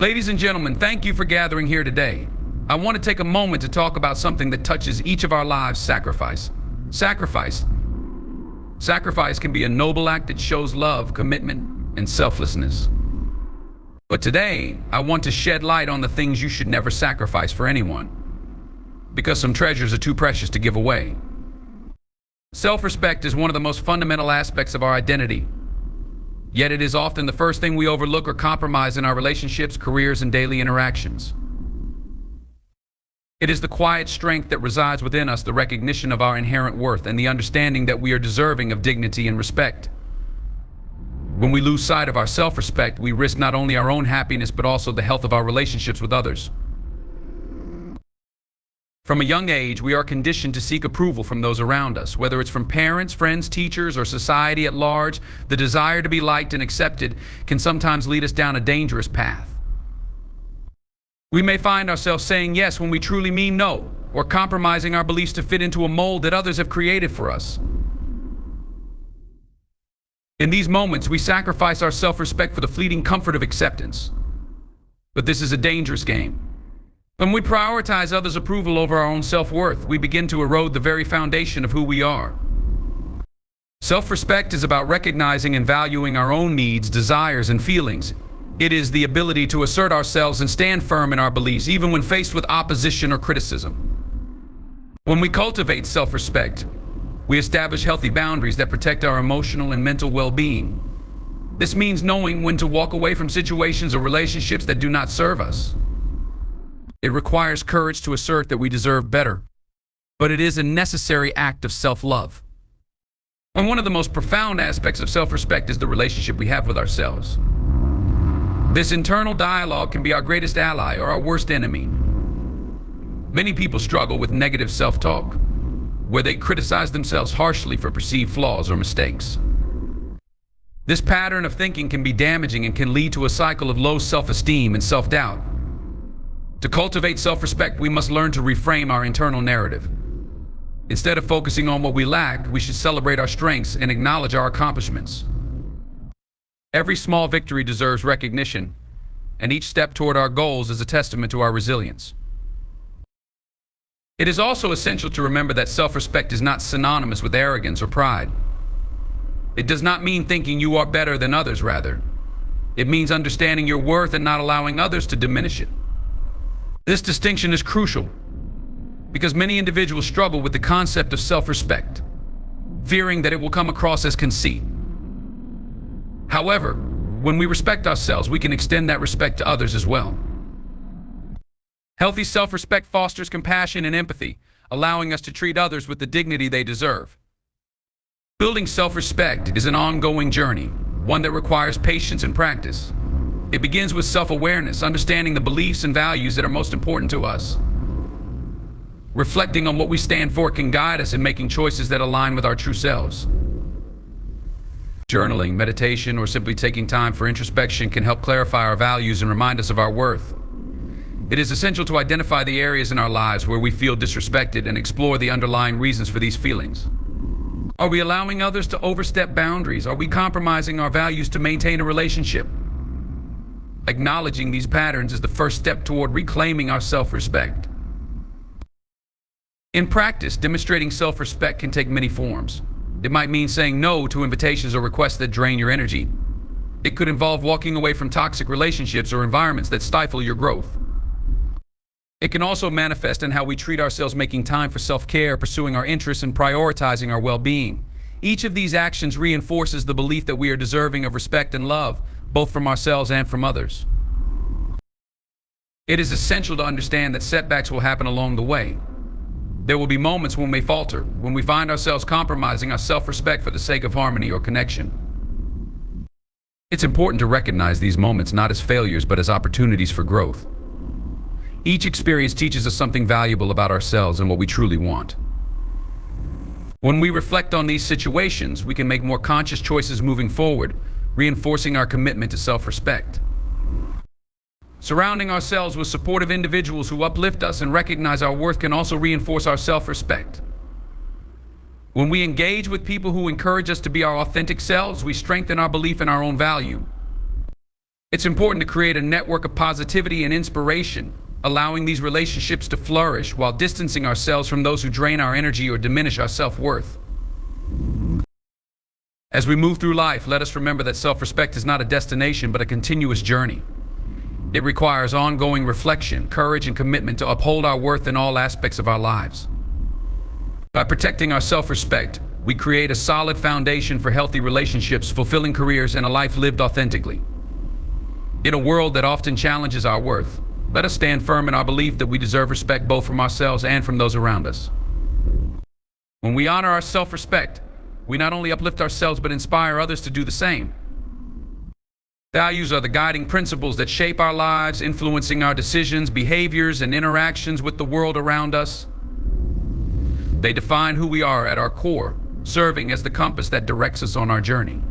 Ladies and gentlemen, thank you for gathering here today. I want to take a moment to talk about something that touches each of our lives: sacrifice. Sacrifice. Sacrifice can be a noble act that shows love, commitment, and selflessness. But today, I want to shed light on the things you should never sacrifice for anyone, because some treasures are too precious to give away. Self-respect is one of the most fundamental aspects of our identity. Yet it is often the first thing we overlook or compromise in our relationships, careers, and daily interactions. It is the quiet strength that resides within us, the recognition of our inherent worth, and the understanding that we are deserving of dignity and respect. When we lose sight of our self-respect, we risk not only our own happiness, but also the health of our relationships with others. From a young age, we are conditioned to seek approval from those around us, whether it's from parents, friends, teachers, or society at large. The desire to be liked and accepted can sometimes lead us down a dangerous path. We may find ourselves saying yes when we truly mean no, or compromising our beliefs to fit into a mold that others have created for us. In these moments, we sacrifice our self-respect for the fleeting comfort of acceptance. But this is a dangerous game. When we prioritize others' approval over our own self-worth, we begin to erode the very foundation of who we are. Self-respect is about recognizing and valuing our own needs, desires, and feelings. It is the ability to assert ourselves and stand firm in our beliefs, even when faced with opposition or criticism. When we cultivate self-respect, we establish healthy boundaries that protect our emotional and mental well-being. This means knowing when to walk away from situations or relationships that do not serve us. It requires courage to assert that we deserve better, but it is a necessary act of self-love. And one of the most profound aspects of self-respect is the relationship we have with ourselves. This internal dialogue can be our greatest ally or our worst enemy. Many people struggle with negative self-talk, where they criticize themselves harshly for perceived flaws or mistakes. This pattern of thinking can be damaging and can lead to a cycle of low self-esteem and self-doubt. To cultivate self-respect, we must learn to reframe our internal narrative. Instead of focusing on what we lack, we should celebrate our strengths and acknowledge our accomplishments. Every small victory deserves recognition, and each step toward our goals is a testament to our resilience. It is also essential to remember that self-respect is not synonymous with arrogance or pride. It does not mean thinking you are better than others, rather. It means understanding your worth and not allowing others to diminish it. This distinction is crucial because many individuals struggle with the concept of self-respect, fearing that it will come across as conceit. However, when we respect ourselves, we can extend that respect to others as well. Healthy self-respect fosters compassion and empathy, allowing us to treat others with the dignity they deserve. Building self-respect is an ongoing journey, one that requires patience and practice. It begins with self-awareness, understanding the beliefs and values that are most important to us. Reflecting on what we stand for can guide us in making choices that align with our true selves. Journaling, meditation, or simply taking time for introspection can help clarify our values and remind us of our worth. It is essential to identify the areas in our lives where we feel disrespected and explore the underlying reasons for these feelings. Are we allowing others to overstep boundaries? Are we compromising our values to maintain a relationship? Acknowledging these patterns is the first step toward reclaiming our self-respect. In practice, demonstrating self-respect can take many forms. It might mean saying no to invitations or requests that drain your energy. It could involve walking away from toxic relationships or environments that stifle your growth. It can also manifest in how we treat ourselves, making time for self-care, pursuing our interests, and prioritizing our well-being. Each of these actions reinforces the belief that we are deserving of respect and love, both from ourselves and from others. It is essential to understand that setbacks will happen along the way. There will be moments when we falter, when we find ourselves compromising our self-respect for the sake of harmony or connection. It's important to recognize these moments not as failures, but as opportunities for growth. Each experience teaches us something valuable about ourselves and what we truly want. When we reflect on these situations, we can make more conscious choices moving forward, reinforcing our commitment to self-respect. Surrounding ourselves with supportive individuals who uplift us and recognize our worth can also reinforce our self-respect. When we engage with people who encourage us to be our authentic selves, we strengthen our belief in our own value. It's important to create a network of positivity and inspiration, allowing these relationships to flourish while distancing ourselves from those who drain our energy or diminish our self-worth. As we move through life, let us remember that self-respect is not a destination but a continuous journey. It requires ongoing reflection, courage, and commitment to uphold our worth in all aspects of our lives. By protecting our self-respect, we create a solid foundation for healthy relationships, fulfilling careers, and a life lived authentically. In a world that often challenges our worth, let us stand firm in our belief that we deserve respect both from ourselves and from those around us. When we honor our self-respect, we not only uplift ourselves but inspire others to do the same. Values are the guiding principles that shape our lives, influencing our decisions, behaviors, and interactions with the world around us. They define who we are at our core, serving as the compass that directs us on our journey.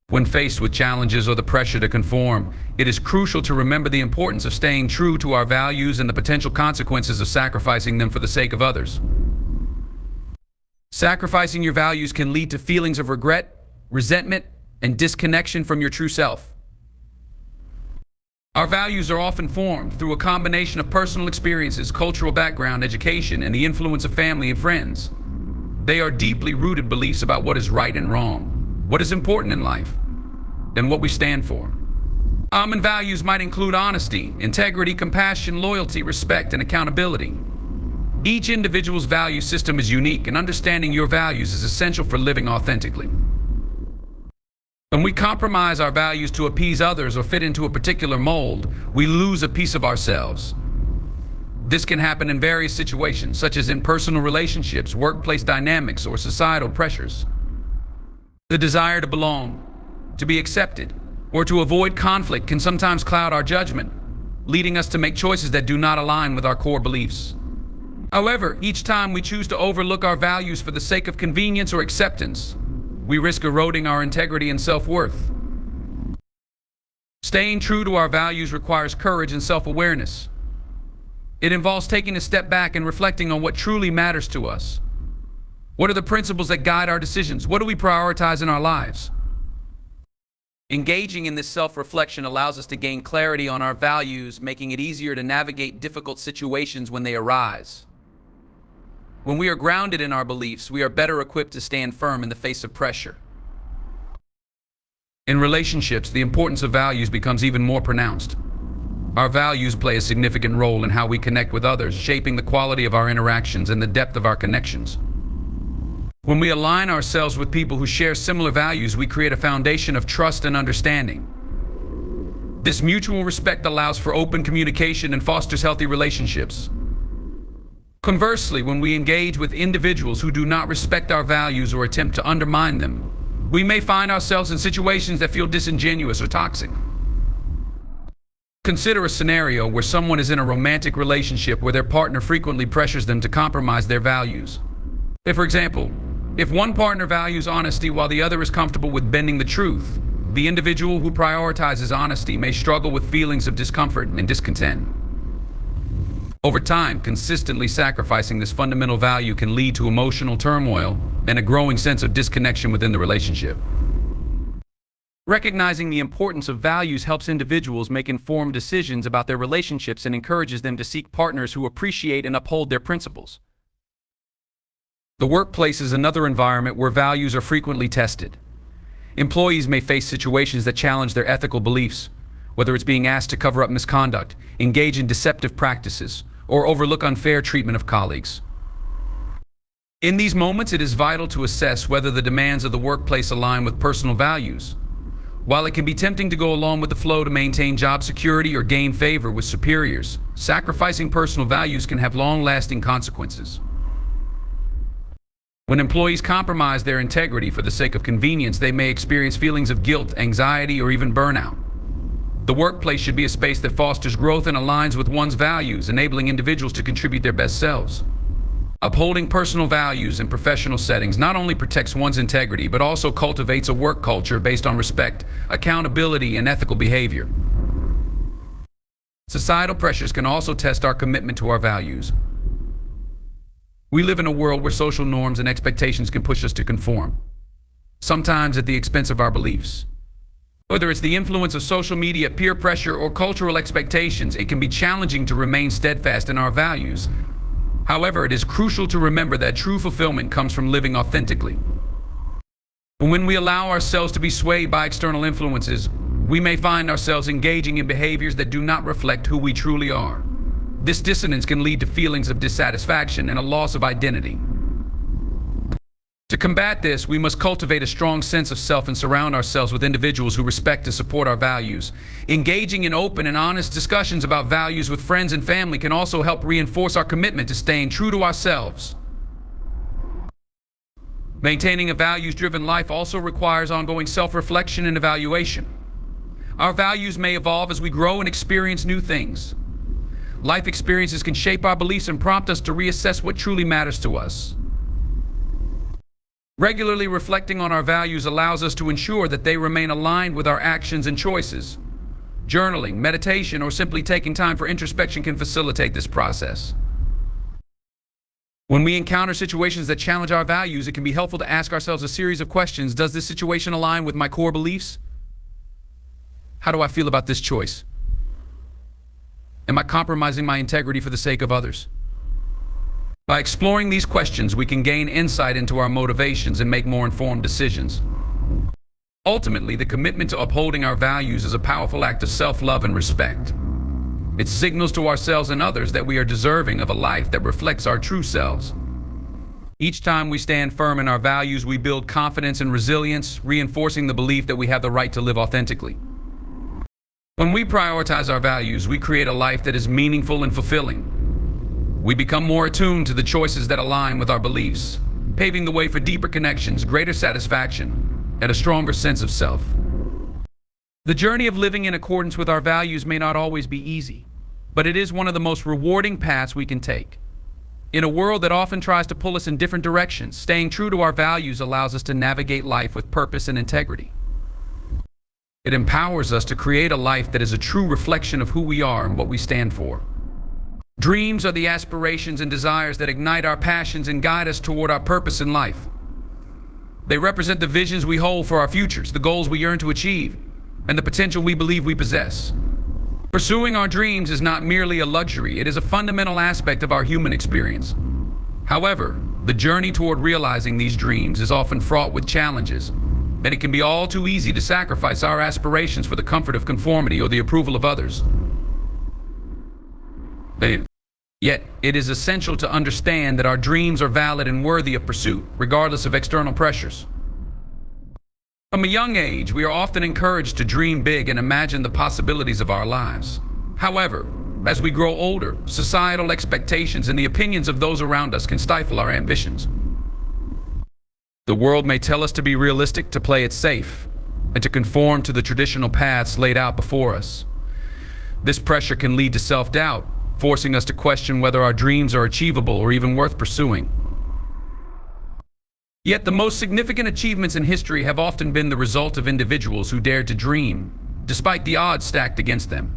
When faced with challenges or the pressure to conform, it is crucial to remember the importance of staying true to our values and the potential consequences of sacrificing them for the sake of others. Sacrificing your values can lead to feelings of regret, resentment, and disconnection from your true self. Our values are often formed through a combination of personal experiences, cultural background, education, and the influence of family and friends. They are deeply rooted beliefs about what is right and wrong, what is important in life, and what we stand for. Common values might include honesty, integrity, compassion, loyalty, respect, and accountability. Each individual's value system is unique, and understanding your values is essential for living authentically. When we compromise our values to appease others or fit into a particular mold, we lose a piece of ourselves. This can happen in various situations, such as in personal relationships, workplace dynamics, or societal pressures. The desire to belong, to be accepted, or to avoid conflict can sometimes cloud our judgment, leading us to make choices that do not align with our core beliefs. However, each time we choose to overlook our values for the sake of convenience or acceptance, we risk eroding our integrity and self-worth. Staying true to our values requires courage and self-awareness. It involves taking a step back and reflecting on what truly matters to us. What are the principles that guide our decisions? What do we prioritize in our lives? Engaging in this self-reflection allows us to gain clarity on our values, making it easier to navigate difficult situations when they arise. When we are grounded in our beliefs, we are better equipped to stand firm in the face of pressure. In relationships, the importance of values becomes even more pronounced. Our values play a significant role in how we connect with others, shaping the quality of our interactions and the depth of our connections. When we align ourselves with people who share similar values, we create a foundation of trust and understanding. This mutual respect allows for open communication and fosters healthy relationships. Conversely, when we engage with individuals who do not respect our values or attempt to undermine them, we may find ourselves in situations that feel disingenuous or toxic. Consider a scenario where someone is in a romantic relationship where their partner frequently pressures them to compromise their values. For example, if one partner values honesty while the other is comfortable with bending the truth, the individual who prioritizes honesty may struggle with feelings of discomfort and discontent. Over time, consistently sacrificing this fundamental value can lead to emotional turmoil and a growing sense of disconnection within the relationship. Recognizing the importance of values helps individuals make informed decisions about their relationships and encourages them to seek partners who appreciate and uphold their principles. The workplace is another environment where values are frequently tested. Employees may face situations that challenge their ethical beliefs, whether it's being asked to cover up misconduct, engage in deceptive practices, or overlook unfair treatment of colleagues. In these moments, it is vital to assess whether the demands of the workplace align with personal values. While it can be tempting to go along with the flow to maintain job security or gain favor with superiors, sacrificing personal values can have long-lasting consequences. When employees compromise their integrity for the sake of convenience, they may experience feelings of guilt, anxiety, or even burnout. The workplace should be a space that fosters growth and aligns with one's values, enabling individuals to contribute their best selves. Upholding personal values in professional settings not only protects one's integrity, but also cultivates a work culture based on respect, accountability, and ethical behavior. Societal pressures can also test our commitment to our values. We live in a world where social norms and expectations can push us to conform, sometimes at the expense of our beliefs. Whether it's the influence of social media, peer pressure, or cultural expectations, it can be challenging to remain steadfast in our values. However, it is crucial to remember that true fulfillment comes from living authentically. When we allow ourselves to be swayed by external influences, we may find ourselves engaging in behaviors that do not reflect who we truly are. This dissonance can lead to feelings of dissatisfaction and a loss of identity. To combat this, we must cultivate a strong sense of self and surround ourselves with individuals who respect and support our values. Engaging in open and honest discussions about values with friends and family can also help reinforce our commitment to staying true to ourselves. Maintaining a values-driven life also requires ongoing self-reflection and evaluation. Our values may evolve as we grow and experience new things. Life experiences can shape our beliefs and prompt us to reassess what truly matters to us. Regularly reflecting on our values allows us to ensure that they remain aligned with our actions and choices. Journaling, meditation, or simply taking time for introspection can facilitate this process. When we encounter situations that challenge our values, it can be helpful to ask ourselves a series of questions. Does this situation align with my core beliefs? How do I feel about this choice? Am I compromising my integrity for the sake of others? By exploring these questions, we can gain insight into our motivations and make more informed decisions. Ultimately, the commitment to upholding our values is a powerful act of self-love and respect. It signals to ourselves and others that we are deserving of a life that reflects our true selves. Each time we stand firm in our values, we build confidence and resilience, reinforcing the belief that we have the right to live authentically. When we prioritize our values, we create a life that is meaningful and fulfilling. We become more attuned to the choices that align with our beliefs, paving the way for deeper connections, greater satisfaction, and a stronger sense of self. The journey of living in accordance with our values may not always be easy, but it is one of the most rewarding paths we can take. In a world that often tries to pull us in different directions, staying true to our values allows us to navigate life with purpose and integrity. It empowers us to create a life that is a true reflection of who we are and what we stand for. Dreams are the aspirations and desires that ignite our passions and guide us toward our purpose in life. They represent the visions we hold for our futures, the goals we yearn to achieve, and the potential we believe we possess. Pursuing our dreams is not merely a luxury, it is a fundamental aspect of our human experience. However, the journey toward realizing these dreams is often fraught with challenges, and it can be all too easy to sacrifice our aspirations for the comfort of conformity or the approval of others. Yet, it is essential to understand that our dreams are valid and worthy of pursuit, regardless of external pressures. From a young age, we are often encouraged to dream big and imagine the possibilities of our lives. However, as we grow older, societal expectations and the opinions of those around us can stifle our ambitions. The world may tell us to be realistic, to play it safe, and to conform to the traditional paths laid out before us. This pressure can lead to self-doubt, forcing us to question whether our dreams are achievable or even worth pursuing. Yet the most significant achievements in history have often been the result of individuals who dared to dream, despite the odds stacked against them.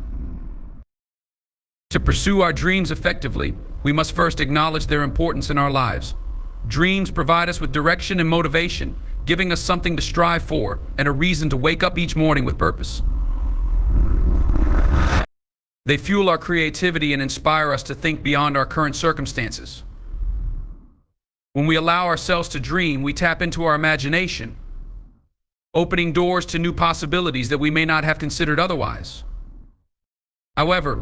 To pursue our dreams effectively, we must first acknowledge their importance in our lives. Dreams provide us with direction and motivation, giving us something to strive for and a reason to wake up each morning with purpose. They fuel our creativity and inspire us to think beyond our current circumstances. When we allow ourselves to dream, we tap into our imagination, opening doors to new possibilities that we may not have considered otherwise. However,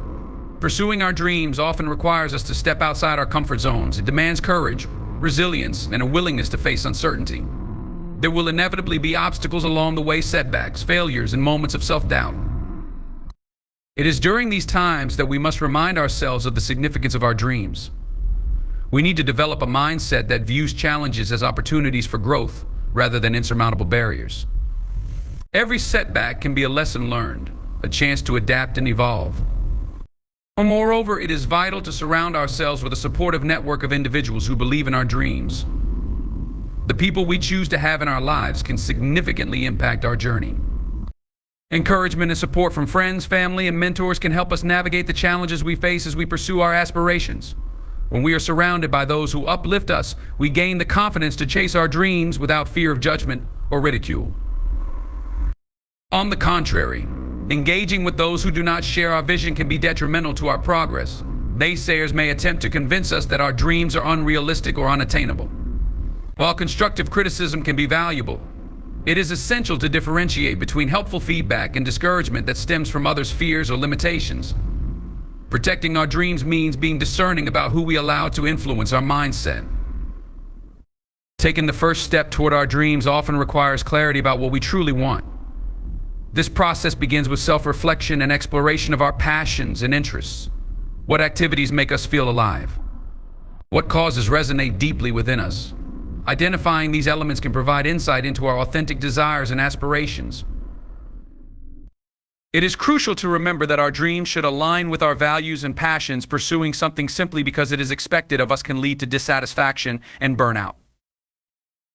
pursuing our dreams often requires us to step outside our comfort zones. It demands courage, resilience, and a willingness to face uncertainty. There will inevitably be obstacles along the way, setbacks, failures, and moments of self-doubt. It is during these times that we must remind ourselves of the significance of our dreams. We need to develop a mindset that views challenges as opportunities for growth rather than insurmountable barriers. Every setback can be a lesson learned, a chance to adapt and evolve. Moreover, it is vital to surround ourselves with a supportive network of individuals who believe in our dreams. The people we choose to have in our lives can significantly impact our journey. Encouragement and support from friends, family, and mentors can help us navigate the challenges we face as we pursue our aspirations. When we are surrounded by those who uplift us, we gain the confidence to chase our dreams without fear of judgment or ridicule. On the contrary, engaging with those who do not share our vision can be detrimental to our progress. Naysayers may attempt to convince us that our dreams are unrealistic or unattainable. While constructive criticism can be valuable, it is essential to differentiate between helpful feedback and discouragement that stems from others' fears or limitations. Protecting our dreams means being discerning about who we allow to influence our mindset. Taking the first step toward our dreams often requires clarity about what we truly want. This process begins with self-reflection and exploration of our passions and interests. What activities make us feel alive? What causes resonate deeply within us? Identifying these elements can provide insight into our authentic desires and aspirations. It is crucial to remember that our dreams should align with our values and passions. Pursuing something simply because it is expected of us can lead to dissatisfaction and burnout.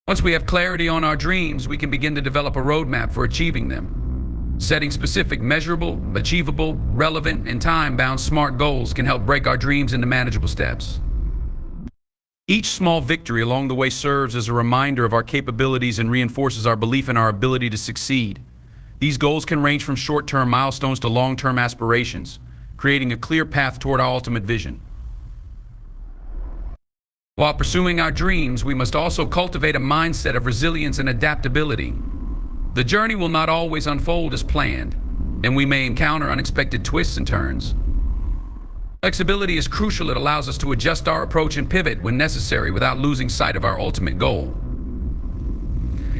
Once we have clarity on our dreams, we can begin to develop a roadmap for achieving them. Setting specific, measurable, achievable, relevant, and time-bound SMART goals can help break our dreams into manageable steps. Each small victory along the way serves as a reminder of our capabilities and reinforces our belief in our ability to succeed. These goals can range from short-term milestones to long-term aspirations, creating a clear path toward our ultimate vision. While pursuing our dreams, we must also cultivate a mindset of resilience and adaptability. The journey will not always unfold as planned, and we may encounter unexpected twists and turns. Flexibility is crucial. It allows us to adjust our approach and pivot when necessary without losing sight of our ultimate goal.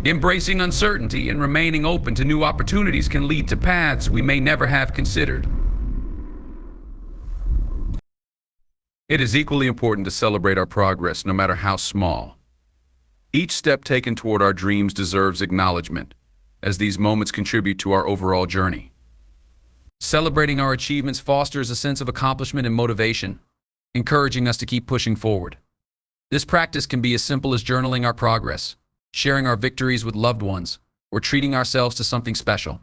Embracing uncertainty and remaining open to new opportunities can lead to paths we may never have considered. It is equally important to celebrate our progress, no matter how small. Each step taken toward our dreams deserves acknowledgement, as these moments contribute to our overall journey. Celebrating our achievements fosters a sense of accomplishment and motivation, encouraging us to keep pushing forward. This practice can be as simple as journaling our progress, sharing our victories with loved ones, or treating ourselves to something special.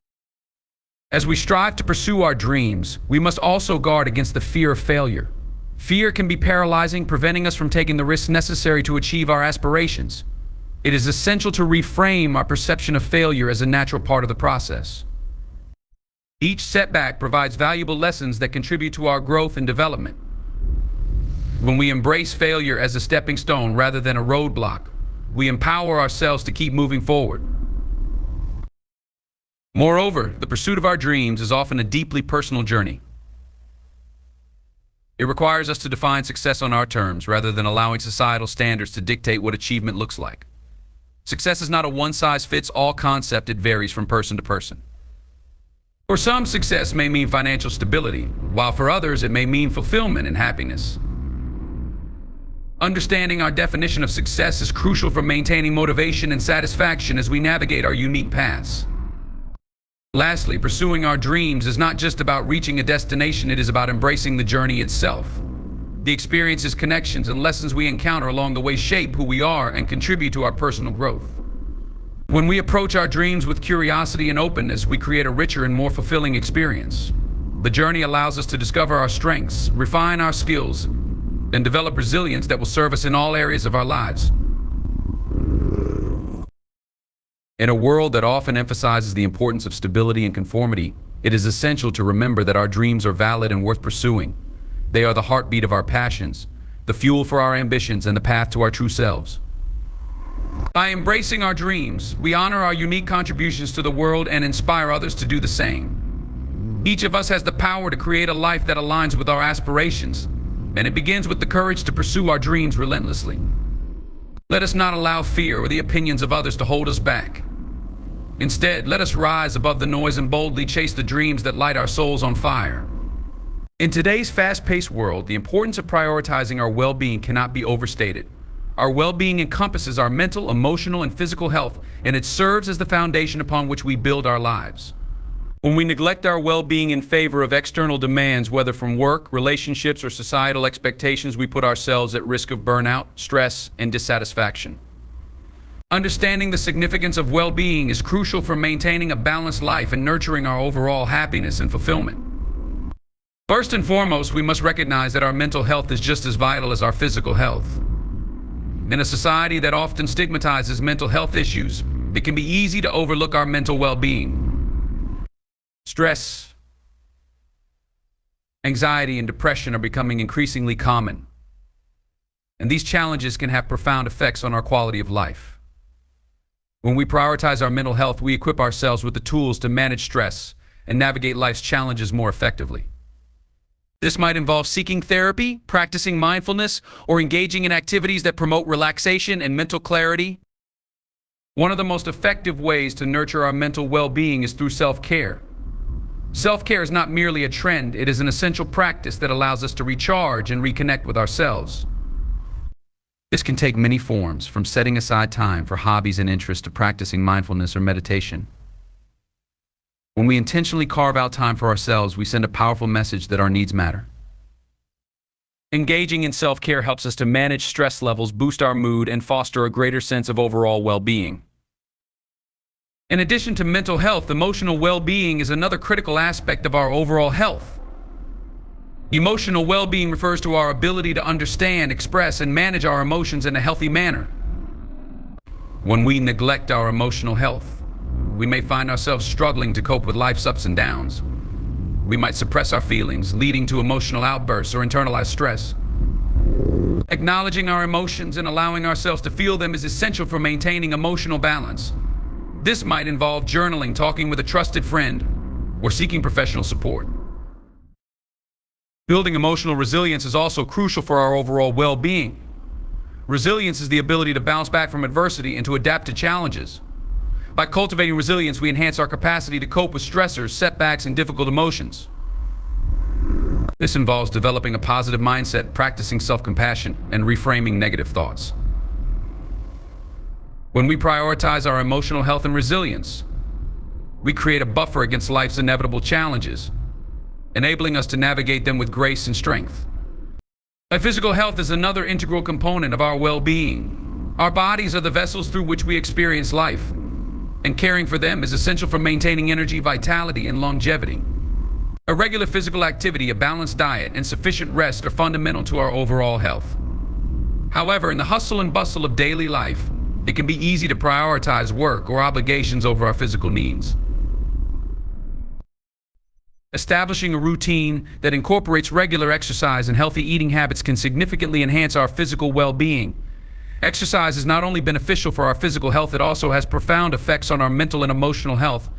As we strive to pursue our dreams, we must also guard against the fear of failure. Fear can be paralyzing, preventing us from taking the risks necessary to achieve our aspirations. It is essential to reframe our perception of failure as a natural part of the process. Each setback provides valuable lessons that contribute to our growth and development. When we embrace failure as a stepping stone rather than a roadblock, we empower ourselves to keep moving forward. Moreover, the pursuit of our dreams is often a deeply personal journey. It requires us to define success on our terms rather than allowing societal standards to dictate what achievement looks like. Success is not a one-size-fits-all concept. It varies from person to person. For some, success may mean financial stability, while for others it may mean fulfillment and happiness. Understanding our definition of success is crucial for maintaining motivation and satisfaction as we navigate our unique paths. Lastly, pursuing our dreams is not just about reaching a destination, it is about embracing the journey itself. The experiences, connections, and lessons we encounter along the way shape who we are and contribute to our personal growth. When we approach our dreams with curiosity and openness, we create a richer and more fulfilling experience. The journey allows us to discover our strengths, refine our skills, and develop resilience that will serve us in all areas of our lives. In a world that often emphasizes the importance of stability and conformity, it is essential to remember that our dreams are valid and worth pursuing. They are the heartbeat of our passions, the fuel for our ambitions, and the path to our true selves. By embracing our dreams, we honor our unique contributions to the world and inspire others to do the same. Each of us has the power to create a life that aligns with our aspirations, and it begins with the courage to pursue our dreams relentlessly. Let us not allow fear or the opinions of others to hold us back. Instead, let us rise above the noise and boldly chase the dreams that light our souls on fire. In today's fast-paced world, the importance of prioritizing our well-being cannot be overstated. Our well-being encompasses our mental, emotional, and physical health, and it serves as the foundation upon which we build our lives. When we neglect our well-being in favor of external demands, whether from work, relationships, or societal expectations, we put ourselves at risk of burnout, stress, and dissatisfaction. Understanding the significance of well-being is crucial for maintaining a balanced life and nurturing our overall happiness and fulfillment. First and foremost, we must recognize that our mental health is just as vital as our physical health. In a society that often stigmatizes mental health issues, it can be easy to overlook our mental well-being. Stress, anxiety, and depression are becoming increasingly common, and these challenges can have profound effects on our quality of life. When we prioritize our mental health, we equip ourselves with the tools to manage stress and navigate life's challenges more effectively. This might involve seeking therapy, practicing mindfulness, or engaging in activities that promote relaxation and mental clarity. One of the most effective ways to nurture our mental well-being is through self-care. Self-care is not merely a trend, it is an essential practice that allows us to recharge and reconnect with ourselves. This can take many forms, from setting aside time for hobbies and interests to practicing mindfulness or meditation. When we intentionally carve out time for ourselves, we send a powerful message that our needs matter. Engaging in self-care helps us to manage stress levels, boost our mood, and foster a greater sense of overall well-being. In addition to mental health, emotional well-being is another critical aspect of our overall health. Emotional well-being refers to our ability to understand, express, and manage our emotions in a healthy manner. When we neglect our emotional health, we may find ourselves struggling to cope with life's ups and downs. We might suppress our feelings, leading to emotional outbursts or internalized stress. Acknowledging our emotions and allowing ourselves to feel them is essential for maintaining emotional balance. This might involve journaling, talking with a trusted friend, or seeking professional support. Building emotional resilience is also crucial for our overall well-being. Resilience is the ability to bounce back from adversity and to adapt to challenges. By cultivating resilience, we enhance our capacity to cope with stressors, setbacks, and difficult emotions. This involves developing a positive mindset, practicing self-compassion, and reframing negative thoughts. When we prioritize our emotional health and resilience, we create a buffer against life's inevitable challenges, enabling us to navigate them with grace and strength. Our physical health is another integral component of our well-being. Our bodies are the vessels through which we experience life, and caring for them is essential for maintaining energy, vitality, and longevity. A regular physical activity, a balanced diet, and sufficient rest are fundamental to our overall health. However, in the hustle and bustle of daily life, it can be easy to prioritize work or obligations over our physical needs. Establishing a routine that incorporates regular exercise and healthy eating habits can significantly enhance our physical well-being. Exercise is not only beneficial for our physical health, it also has profound effects on our mental and emotional health.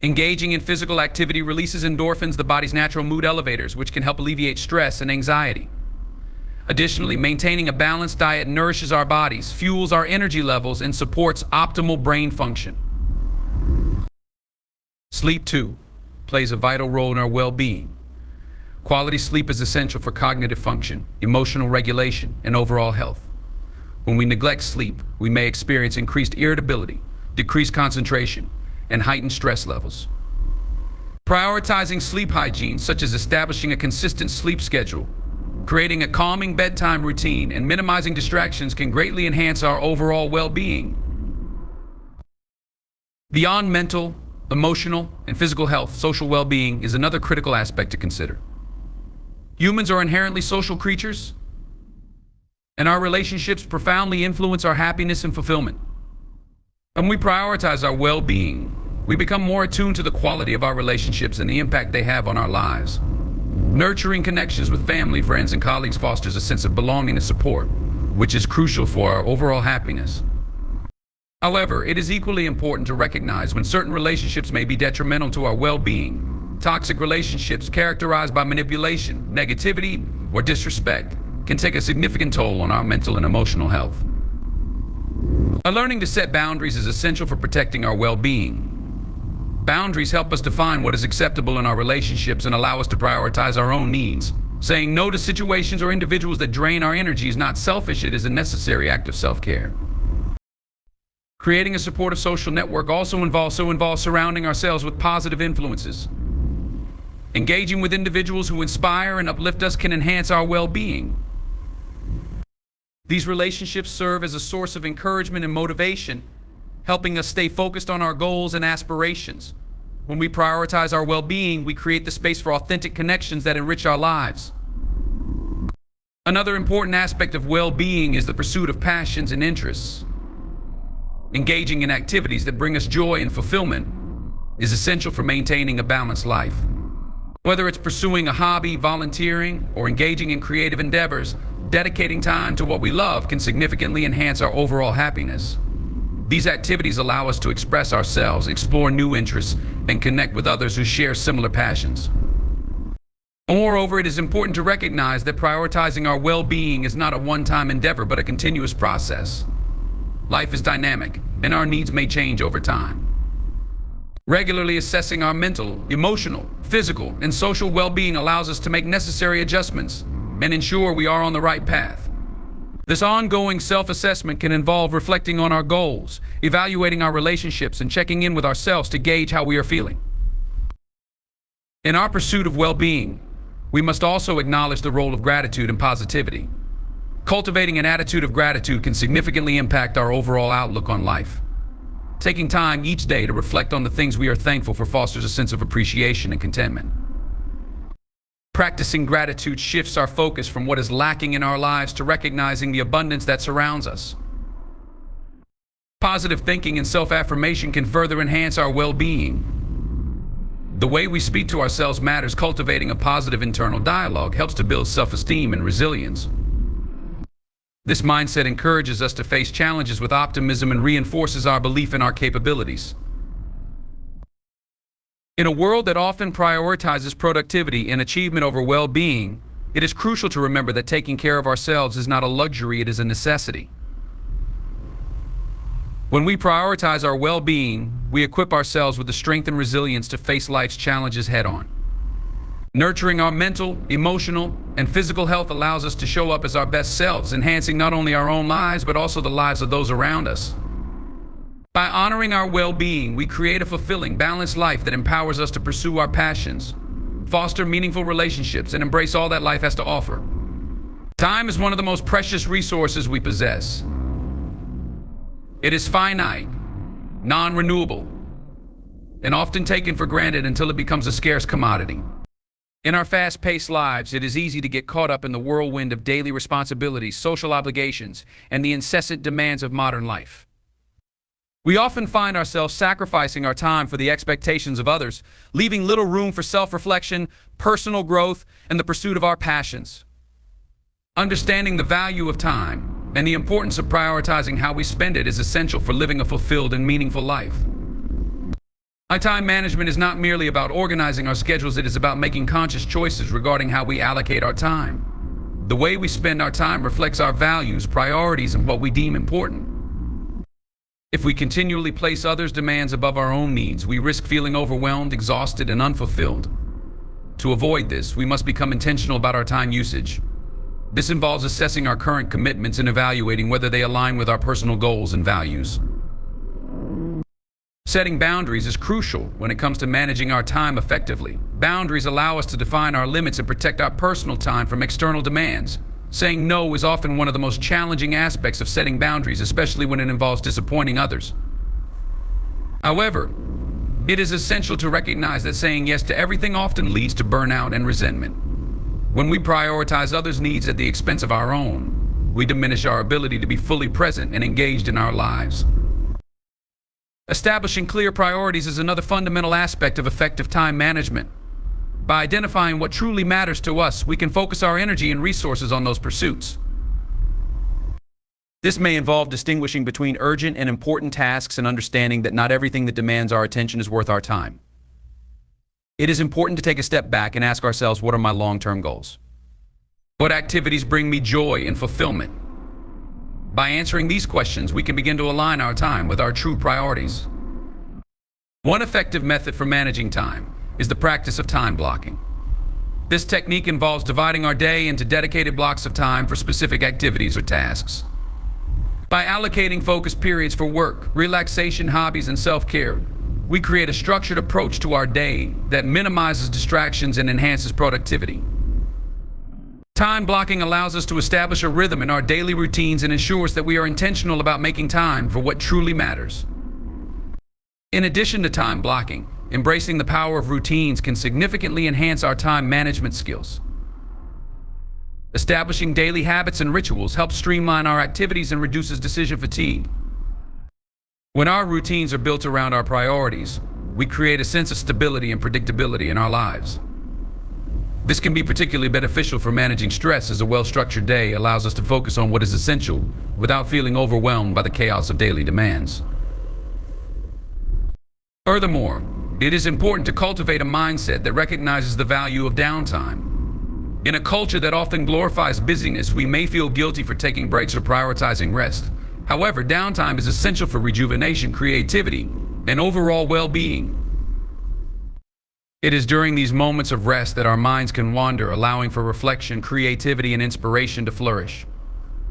Engaging in physical activity releases endorphins, the body's natural mood elevators, which can help alleviate stress and anxiety. Additionally, maintaining a balanced diet nourishes our bodies, fuels our energy levels, and supports optimal brain function. Sleep, too, plays a vital role in our well-being. Quality sleep is essential for cognitive function, emotional regulation, and overall health. When we neglect sleep, we may experience increased irritability, decreased concentration, and heightened stress levels. Prioritizing sleep hygiene, such as establishing a consistent sleep schedule, creating a calming bedtime routine, and minimizing distractions can greatly enhance our overall well-being. Beyond mental, emotional, and physical health, social well-being is another critical aspect to consider. Humans are inherently social creatures, and our relationships profoundly influence our happiness and fulfillment. When we prioritize our well-being, we become more attuned to the quality of our relationships and the impact they have on our lives. Nurturing connections with family, friends, and colleagues fosters a sense of belonging and support, which is crucial for our overall happiness. However, it is equally important to recognize when certain relationships may be detrimental to our well-being. Toxic relationships characterized by manipulation, negativity, or disrespect can take a significant toll on our mental and emotional health. Learning to set boundaries is essential for protecting our well-being. Boundaries help us define what is acceptable in our relationships and allow us to prioritize our own needs. Saying no to situations or individuals that drain our energy is not selfish, it is a necessary act of self-care. Creating a supportive social network also involves surrounding ourselves with positive influences. Engaging with individuals who inspire and uplift us can enhance our well-being. These relationships serve as a source of encouragement and motivation, helping us stay focused on our goals and aspirations. When we prioritize our well-being, we create the space for authentic connections that enrich our lives. Another important aspect of well-being is the pursuit of passions and interests. Engaging in activities that bring us joy and fulfillment is essential for maintaining a balanced life. Whether it's pursuing a hobby, volunteering, or engaging in creative endeavors, dedicating time to what we love can significantly enhance our overall happiness. These activities allow us to express ourselves, explore new interests, and connect with others who share similar passions. Moreover, it is important to recognize that prioritizing our well-being is not a one-time endeavor, but a continuous process. Life is dynamic, and our needs may change over time. Regularly assessing our mental, emotional, physical, and social well-being allows us to make necessary adjustments and ensure we are on the right path. This ongoing self-assessment can involve reflecting on our goals, evaluating our relationships, and checking in with ourselves to gauge how we are feeling. In our pursuit of well-being, we must also acknowledge the role of gratitude and positivity. Cultivating an attitude of gratitude can significantly impact our overall outlook on life. Taking time each day to reflect on the things we are thankful for fosters a sense of appreciation and contentment. Practicing gratitude shifts our focus from what is lacking in our lives to recognizing the abundance that surrounds us. Positive thinking and self-affirmation can further enhance our well-being. The way we speak to ourselves matters. Cultivating a positive internal dialogue helps to build self-esteem and resilience. This mindset encourages us to face challenges with optimism and reinforces our belief in our capabilities. In a world that often prioritizes productivity and achievement over well-being, it is crucial to remember that taking care of ourselves is not a luxury, it is a necessity. When we prioritize our well-being, we equip ourselves with the strength and resilience to face life's challenges head-on. Nurturing our mental, emotional, and physical health allows us to show up as our best selves, enhancing not only our own lives, but also the lives of those around us. By honoring our well-being, we create a fulfilling, balanced life that empowers us to pursue our passions, foster meaningful relationships, and embrace all that life has to offer. Time is one of the most precious resources we possess. It is finite, non-renewable, and often taken for granted until it becomes a scarce commodity. In our fast-paced lives, it is easy to get caught up in the whirlwind of daily responsibilities, social obligations, and the incessant demands of modern life. We often find ourselves sacrificing our time for the expectations of others, leaving little room for self-reflection, personal growth, and the pursuit of our passions. Understanding the value of time and the importance of prioritizing how we spend it is essential for living a fulfilled and meaningful life. Time management is not merely about organizing our schedules, it is about making conscious choices regarding how we allocate our time. The way we spend our time reflects our values, priorities, and what we deem important. If we continually place others' demands above our own needs, we risk feeling overwhelmed, exhausted, and unfulfilled. To avoid this, we must become intentional about our time usage. This involves assessing our current commitments and evaluating whether they align with our personal goals and values. Setting boundaries is crucial when it comes to managing our time effectively. Boundaries allow us to define our limits and protect our personal time from external demands. Saying no is often one of the most challenging aspects of setting boundaries, especially when it involves disappointing others. However, it is essential to recognize that saying yes to everything often leads to burnout and resentment. When we prioritize others' needs at the expense of our own, we diminish our ability to be fully present and engaged in our lives. Establishing clear priorities is another fundamental aspect of effective time management. By identifying what truly matters to us, we can focus our energy and resources on those pursuits. This may involve distinguishing between urgent and important tasks and understanding that not everything that demands our attention is worth our time. It is important to take a step back and ask ourselves, what are my long-term goals? What activities bring me joy and fulfillment? By answering these questions, we can begin to align our time with our true priorities. One effective method for managing time is the practice of time blocking. This technique involves dividing our day into dedicated blocks of time for specific activities or tasks. By allocating focused periods for work, relaxation, hobbies, and self-care, we create a structured approach to our day that minimizes distractions and enhances productivity. Time blocking allows us to establish a rhythm in our daily routines and ensures that we are intentional about making time for what truly matters. In addition to time blocking, embracing the power of routines can significantly enhance our time management skills. Establishing daily habits and rituals helps streamline our activities and reduces decision fatigue. When our routines are built around our priorities, we create a sense of stability and predictability in our lives. This can be particularly beneficial for managing stress, as a well-structured day allows us to focus on what is essential without feeling overwhelmed by the chaos of daily demands. Furthermore, it is important to cultivate a mindset that recognizes the value of downtime. In a culture that often glorifies busyness, we may feel guilty for taking breaks or prioritizing rest. However, downtime is essential for rejuvenation, creativity, and overall well-being. It is during these moments of rest that our minds can wander, allowing for reflection, creativity, and inspiration to flourish.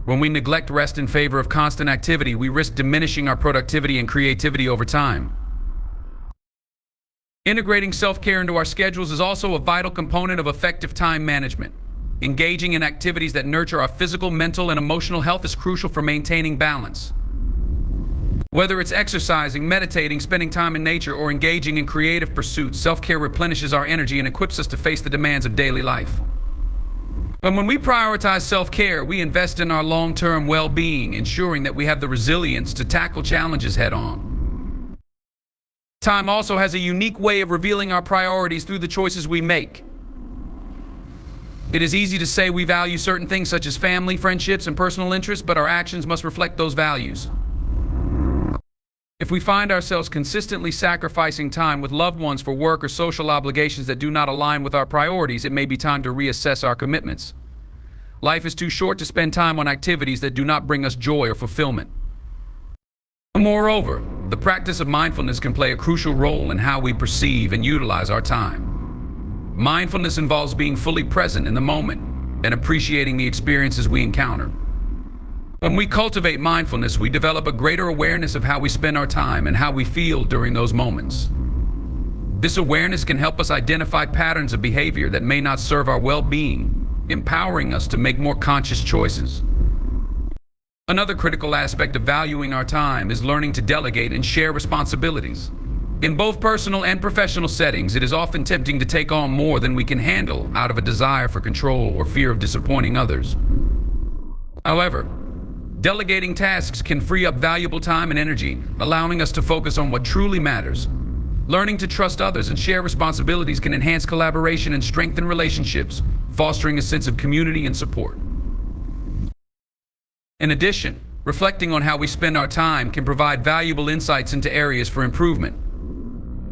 When we neglect rest in favor of constant activity, we risk diminishing our productivity and creativity over time. Integrating self-care into our schedules is also a vital component of effective time management. Engaging in activities that nurture our physical, mental, and emotional health is crucial for maintaining balance. Whether it's exercising, meditating, spending time in nature, or engaging in creative pursuits, self-care replenishes our energy and equips us to face the demands of daily life. But when we prioritize self-care, we invest in our long-term well-being, ensuring that we have the resilience to tackle challenges head-on. Time also has a unique way of revealing our priorities through the choices we make. It is easy to say we value certain things such as family, friendships, and personal interests, but our actions must reflect those values. If we find ourselves consistently sacrificing time with loved ones for work or social obligations that do not align with our priorities, it may be time to reassess our commitments. Life is too short to spend time on activities that do not bring us joy or fulfillment. Moreover, the practice of mindfulness can play a crucial role in how we perceive and utilize our time. Mindfulness involves being fully present in the moment and appreciating the experiences we encounter. When we cultivate mindfulness, we develop a greater awareness of how we spend our time and how we feel during those moments. This awareness can help us identify patterns of behavior that may not serve our well-being, empowering us to make more conscious choices. Another critical aspect of valuing our time is learning to delegate and share responsibilities. In both personal and professional settings, it is often tempting to take on more than we can handle out of a desire for control or fear of disappointing others. However, delegating tasks can free up valuable time and energy, allowing us to focus on what truly matters. Learning to trust others and share responsibilities can enhance collaboration and strengthen relationships, fostering a sense of community and support. In addition, reflecting on how we spend our time can provide valuable insights into areas for improvement.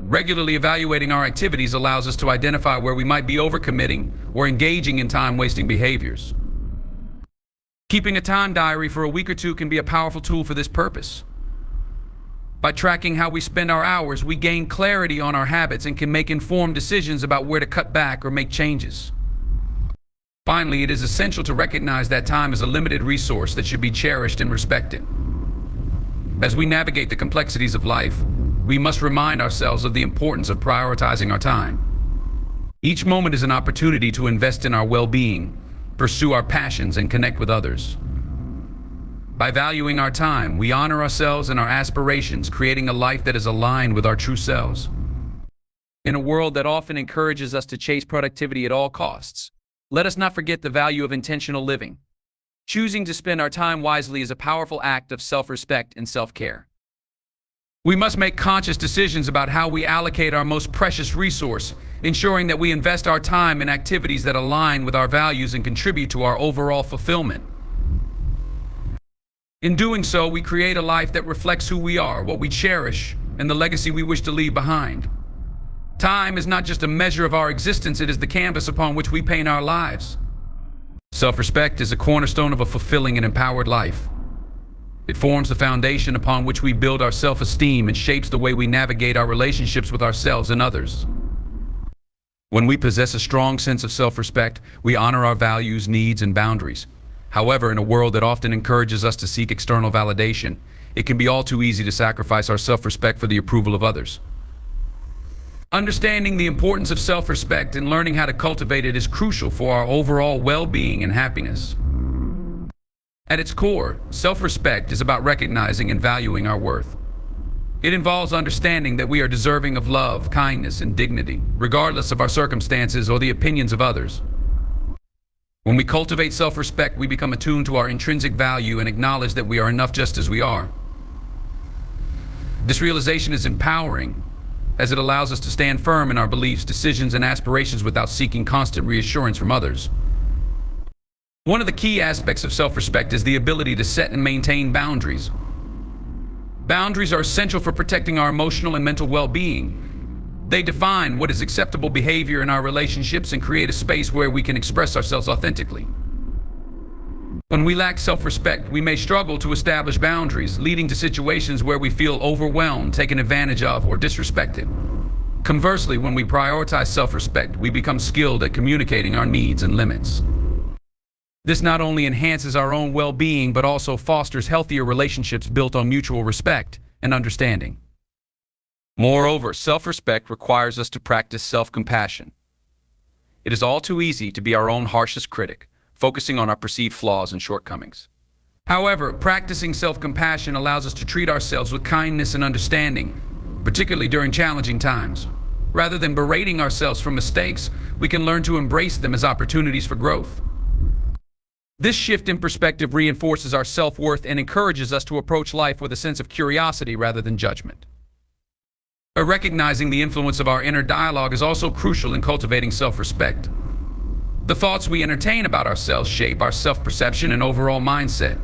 Regularly evaluating our activities allows us to identify where we might be overcommitting or engaging in time-wasting behaviors. Keeping a time diary for a week or two can be a powerful tool for this purpose. By tracking how we spend our hours, we gain clarity on our habits and can make informed decisions about where to cut back or make changes. Finally, it is essential to recognize that time is a limited resource that should be cherished and respected. As we navigate the complexities of life, we must remind ourselves of the importance of prioritizing our time. Each moment is an opportunity to invest in our well-being, pursue our passions, and connect with others. By valuing our time, we honor ourselves and our aspirations, creating a life that is aligned with our true selves. In a world that often encourages us to chase productivity at all costs, let us not forget the value of intentional living. Choosing to spend our time wisely is a powerful act of self-respect and self-care. We must make conscious decisions about how we allocate our most precious resource, ensuring that we invest our time in activities that align with our values and contribute to our overall fulfillment. In doing so, we create a life that reflects who we are, what we cherish, and the legacy we wish to leave behind. Time is not just a measure of our existence, it is the canvas upon which we paint our lives. Self-respect is a cornerstone of a fulfilling and empowered life. It forms the foundation upon which we build our self-esteem and shapes the way we navigate our relationships with ourselves and others. When we possess a strong sense of self-respect, we honor our values, needs, and boundaries. However, in a world that often encourages us to seek external validation, it can be all too easy to sacrifice our self-respect for the approval of others. Understanding the importance of self-respect and learning how to cultivate it is crucial for our overall well-being and happiness. At its core, self-respect is about recognizing and valuing our worth. It involves understanding that we are deserving of love, kindness, and dignity, regardless of our circumstances or the opinions of others. When we cultivate self-respect, we become attuned to our intrinsic value and acknowledge that we are enough just as we are. This realization is empowering, as it allows us to stand firm in our beliefs, decisions, and aspirations without seeking constant reassurance from others. One of the key aspects of self-respect is the ability to set and maintain boundaries. Boundaries are essential for protecting our emotional and mental well-being. They define what is acceptable behavior in our relationships and create a space where we can express ourselves authentically. When we lack self-respect, we may struggle to establish boundaries, leading to situations where we feel overwhelmed, taken advantage of, or disrespected. Conversely, when we prioritize self-respect, we become skilled at communicating our needs and limits. This not only enhances our own well-being, but also fosters healthier relationships built on mutual respect and understanding. Moreover, self-respect requires us to practice self-compassion. It is all too easy to be our own harshest critic, focusing on our perceived flaws and shortcomings. However, practicing self-compassion allows us to treat ourselves with kindness and understanding, particularly during challenging times. Rather than berating ourselves for mistakes, we can learn to embrace them as opportunities for growth. This shift in perspective reinforces our self-worth and encourages us to approach life with a sense of curiosity rather than judgment. Recognizing the influence of our inner dialogue is also crucial in cultivating self-respect. The thoughts we entertain about ourselves shape our self-perception and overall mindset.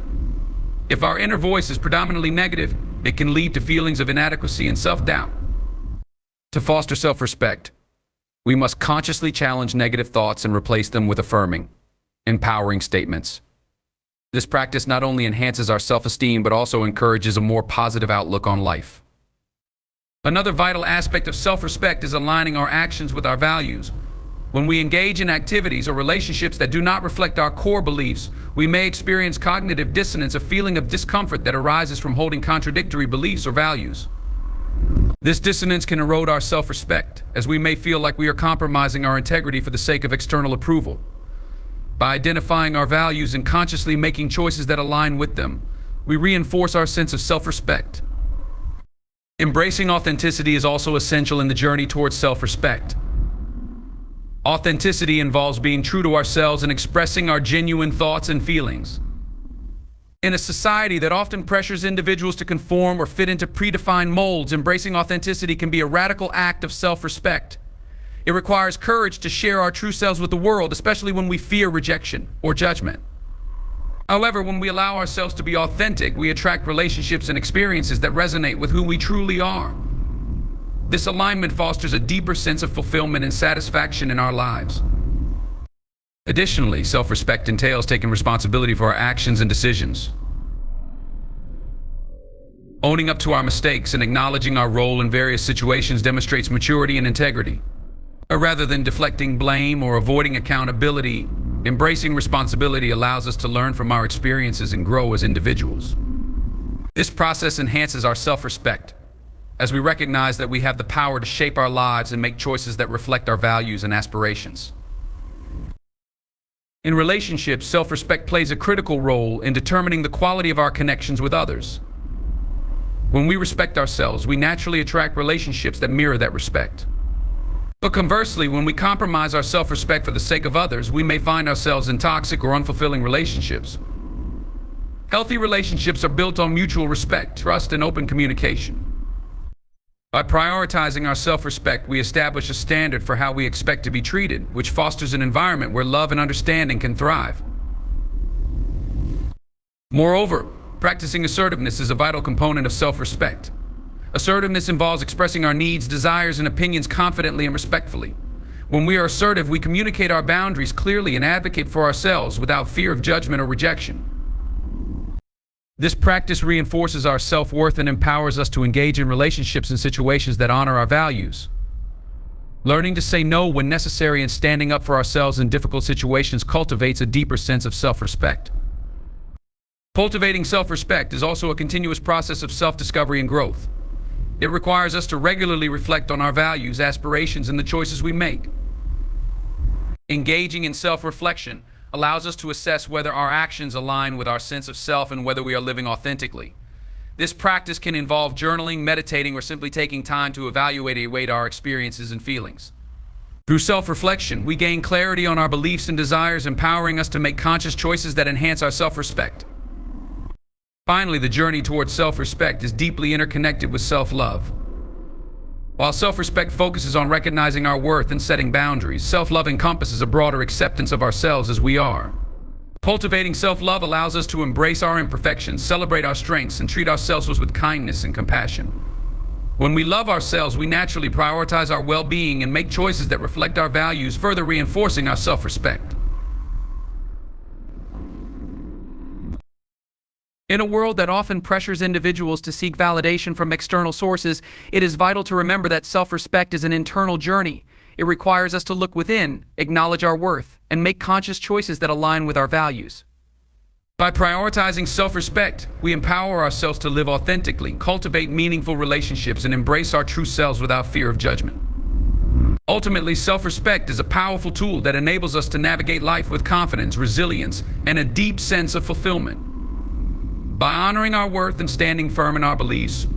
If our inner voice is predominantly negative, it can lead to feelings of inadequacy and self-doubt. To foster self-respect, we must consciously challenge negative thoughts and replace them with affirming, empowering statements. This practice not only enhances our self-esteem, but also encourages a more positive outlook on life. Another vital aspect of self-respect is aligning our actions with our values. When we engage in activities or relationships that do not reflect our core beliefs, we may experience cognitive dissonance, a feeling of discomfort that arises from holding contradictory beliefs or values. This dissonance can erode our self-respect, as we may feel like we are compromising our integrity for the sake of external approval. By identifying our values and consciously making choices that align with them, we reinforce our sense of self-respect. Embracing authenticity is also essential in the journey towards self-respect. Authenticity involves being true to ourselves and expressing our genuine thoughts and feelings. In a society that often pressures individuals to conform or fit into predefined molds, embracing authenticity can be a radical act of self-respect. It requires courage to share our true selves with the world, especially when we fear rejection or judgment. However, when we allow ourselves to be authentic, we attract relationships and experiences that resonate with who we truly are. This alignment fosters a deeper sense of fulfillment and satisfaction in our lives. Additionally, self-respect entails taking responsibility for our actions and decisions. Owning up to our mistakes and acknowledging our role in various situations demonstrates maturity and integrity. Rather than deflecting blame or avoiding accountability, embracing responsibility allows us to learn from our experiences and grow as individuals. This process enhances our self-respect, as we recognize that we have the power to shape our lives and make choices that reflect our values and aspirations. In relationships, self-respect plays a critical role in determining the quality of our connections with others. When we respect ourselves, we naturally attract relationships that mirror that respect. But conversely, when we compromise our self-respect for the sake of others, we may find ourselves in toxic or unfulfilling relationships. Healthy relationships are built on mutual respect, trust, and open communication. By prioritizing our self-respect, we establish a standard for how we expect to be treated, which fosters an environment where love and understanding can thrive. Moreover, practicing assertiveness is a vital component of self-respect. Assertiveness involves expressing our needs, desires, and opinions confidently and respectfully. When we are assertive, we communicate our boundaries clearly and advocate for ourselves without fear of judgment or rejection. This practice reinforces our self-worth and empowers us to engage in relationships and situations that honor our values. Learning to say no when necessary and standing up for ourselves in difficult situations cultivates a deeper sense of self-respect. Cultivating self-respect is also a continuous process of self-discovery and growth. It requires us to regularly reflect on our values, aspirations, and the choices we make. Engaging in self-reflection allows us to assess whether our actions align with our sense of self and whether we are living authentically. This practice can involve journaling, meditating, or simply taking time to evaluate our experiences and feelings. Through self-reflection, we gain clarity on our beliefs and desires, empowering us to make conscious choices that enhance our self-respect. Finally, the journey towards self-respect is deeply interconnected with self-love. While self-respect focuses on recognizing our worth and setting boundaries, self-love encompasses a broader acceptance of ourselves as we are. Cultivating self-love allows us to embrace our imperfections, celebrate our strengths, and treat ourselves with kindness and compassion. When we love ourselves, we naturally prioritize our well-being and make choices that reflect our values, further reinforcing our self-respect. In a world that often pressures individuals to seek validation from external sources, it is vital to remember that self-respect is an internal journey. It requires us to look within, acknowledge our worth, and make conscious choices that align with our values. By prioritizing self-respect, we empower ourselves to live authentically, cultivate meaningful relationships, and embrace our true selves without fear of judgment. Ultimately, self-respect is a powerful tool that enables us to navigate life with confidence, resilience, and a deep sense of fulfillment. By honoring our worth and standing firm in our beliefs,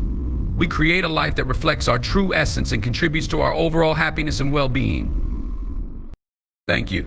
we create a life that reflects our true essence and contributes to our overall happiness and well-being. Thank you.